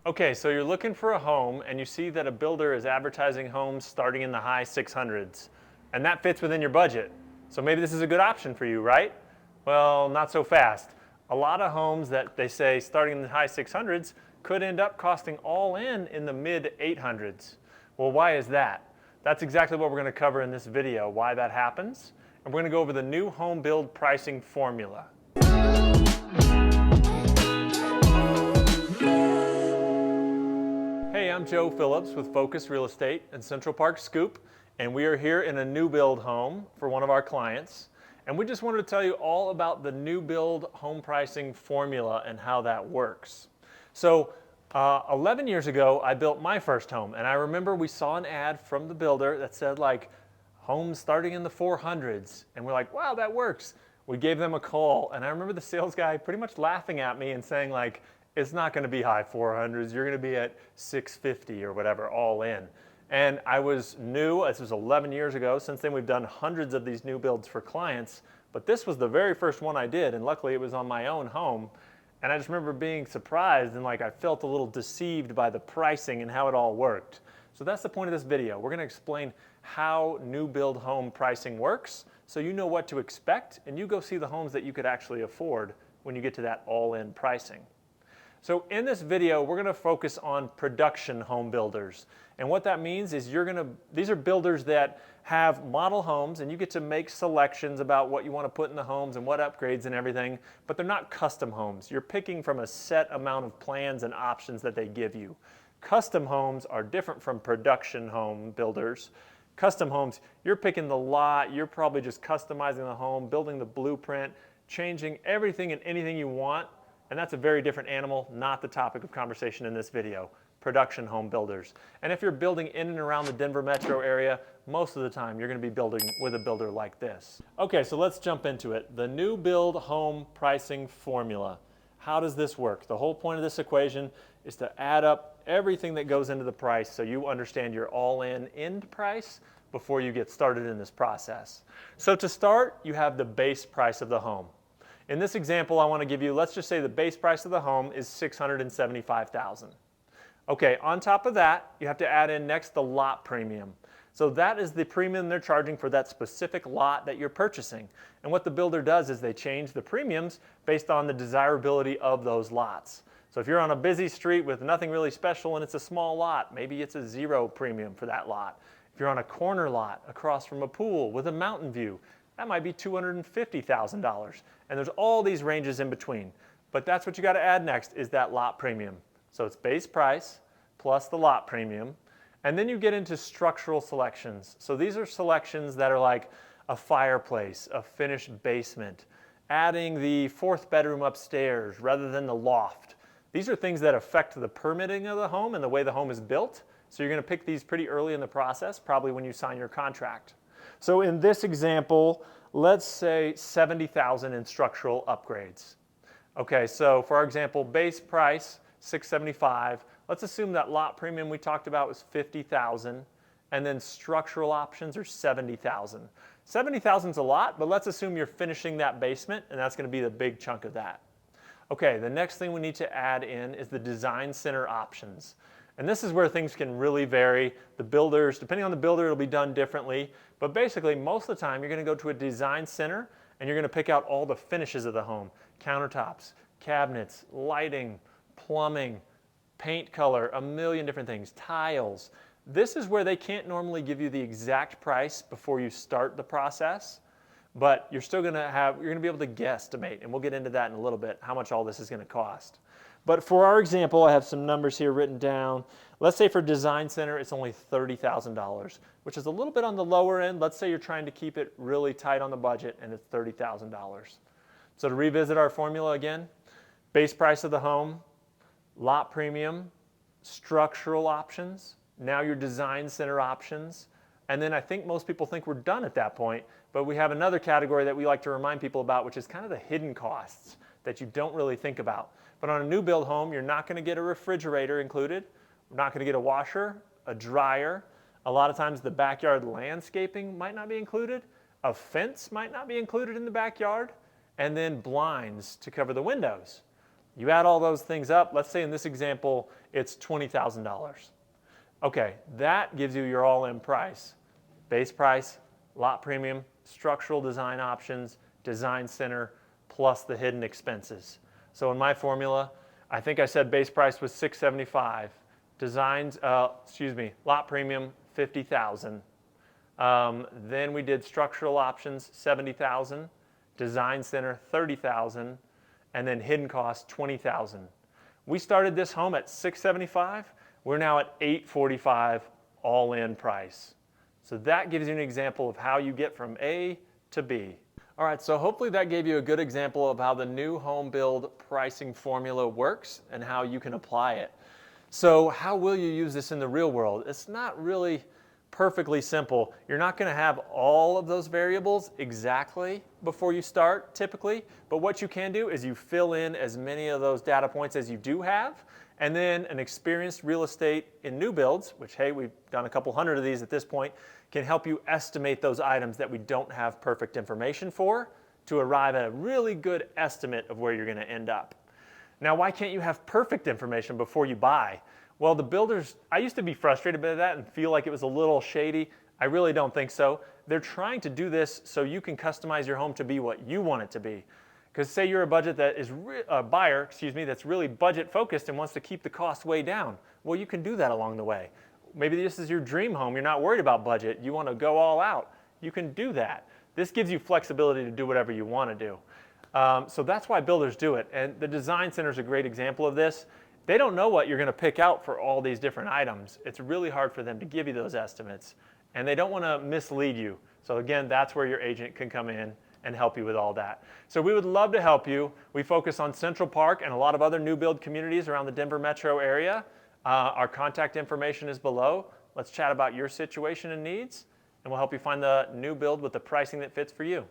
Okay, so you're looking for a home and you see that a builder is advertising homes starting in the high 600s, and that fits within your budget. So maybe this is a good option for you, right? Well, not so fast. A lot of homes that they say starting in the high 600s could end up costing all in the mid 800s. Well, why is that? That's exactly what we're going to cover in this video, why that happens. And we're going to go over the new home build pricing formula. Hey, I'm Joe Phillips with Focus Real Estate and Central Park Scoop, and we are here in a new build home for one of our clients. And we just wanted to tell you all about the new build home pricing formula and how that works. So 11 years ago, I built my first home, and I remember we saw an ad from the builder that said like homes starting in the 400s, and we're like, wow, that works. We gave them a call, and I remember the sales guy pretty much laughing at me and saying like, it's not going to be high 400s, you're going to be at 650 or whatever, all in. And I was new, this was 11 years ago. Since then we've done hundreds of these new builds for clients, but this was the very first one I did, and luckily it was on my own home. And I just remember being surprised and like I felt a little deceived by the pricing and how it all worked. So that's the point of this video. We're going to explain how new build home pricing works so you know what to expect and you go see the homes that you could actually afford when you get to that all-in pricing. So in this video, we're going to focus on production home builders. And what that means is these are builders that have model homes and you get to make selections about what you want to put in the homes and what upgrades and everything, but they're not custom homes. You're picking from a set amount of plans and options that they give you. Custom homes are different from production home builders. Custom homes, you're picking the lot, you're probably just customizing the home, building the blueprint, changing everything and anything you want. And that's a very different animal, not the topic of conversation in this video, production home builders. And if you're building in and around the Denver metro area, most of the time you're going to be building with a builder like this. Okay, so let's jump into it. The new build home pricing formula. How does this work? The whole point of this equation is to add up everything that goes into the price so you understand your all-in end price before you get started in this process. So to start, you have the base price of the home. In this example, I want to give you, let's just say the base price of the home is $675,000. Okay, on top of that, you have to add in next the lot premium. So that is the premium they're charging for that specific lot that you're purchasing. And what the builder does is they change the premiums based on the desirability of those lots. So if you're on a busy street with nothing really special and it's a small lot, maybe it's a zero premium for that lot. If you're on a corner lot across from a pool with a mountain view, that might be $250,000. And there's all these ranges in between. But that's what you got to add next is that lot premium. So it's base price plus the lot premium. And then you get into structural selections. So these are selections that are like a fireplace, a finished basement, adding the fourth bedroom upstairs rather than the loft. These are things that affect the permitting of the home and the way the home is built. So you're going to pick these pretty early in the process, probably when you sign your contract. So in this example, let's say $70,000 in structural upgrades. Okay, so for our example, base price, $675,000. Let's assume that lot premium we talked about was $50,000, and then structural options are $70,000. $70,000 is a lot, but let's assume you're finishing that basement, and that's going to be the big chunk of that. Okay, the next thing we need to add in is the design center options. And this is where things can really vary. The builders, depending on the builder, it'll be done differently. But basically, most of the time, you're going to go to a design center and you're going to pick out all the finishes of the home. Countertops, cabinets, lighting, plumbing, paint color, a million different things, tiles. This is where they can't normally give you the exact price before you start the process. But you're still going to be able to guesstimate. And we'll get into that in a little bit, how much all this is going to cost. But for our example, I have some numbers here written down. Let's say for Design Center, it's only $30,000, which is a little bit on the lower end. Let's say you're trying to keep it really tight on the budget and it's $30,000. So to revisit our formula again, base price of the home, lot premium, structural options, now your Design Center options, and then I think most people think we're done at that point, but we have another category that we like to remind people about, which is kind of the hidden costs that you don't really think about. But on a new build home, you're not going to get a refrigerator included. We're not going to get a washer, a dryer. A lot of times the backyard landscaping might not be included. A fence might not be included in the backyard. And then blinds to cover the windows. You add all those things up, let's say in this example, it's $20,000. Okay, that gives you your all-in price. Base price, lot premium, structural design options, design center, plus the hidden expenses. So in my formula, I think I said base price was $675. Lot premium, $50,000. Then we did structural options, $70,000. Design center, $30,000. And then hidden costs, $20,000. We started this home at $675. We're now at $845 all-in price. So that gives you an example of how you get from A to B. All right, so hopefully that gave you a good example of how the new home build pricing formula works and how you can apply it. So how will you use this in the real world? It's not really perfectly simple. You're not going to have all of those variables exactly before you start typically, but what you can do is you fill in as many of those data points as you do have, and then an experienced real estate in new builds, which hey, we've done a couple hundred of these at this point, can help you estimate those items that we don't have perfect information for to arrive at a really good estimate of where you're going to end up. Now, why can't you have perfect information before you buy? Well, the builders, I used to be frustrated by that and feel like it was a little shady. I really don't think so. They're trying to do this so you can customize your home to be what you want it to be. Because say you're a buyer that's really budget focused and wants to keep the cost way down. Well, you can do that along the way. Maybe this is your dream home. You're not worried about budget. You want to go all out. You can do that. This gives you flexibility to do whatever you want to do. So that's why builders do it. And the design center is a great example of this. They don't know what you're going to pick out for all these different items. It's really hard for them to give you those estimates. And they don't want to mislead you. So again, that's where your agent can come in and help you with all that. So we would love to help you. We focus on Central Park and a lot of other new build communities around the Denver metro area. Our contact information is below. Let's chat about your situation and needs, and we'll help you find the new build with the pricing that fits for you.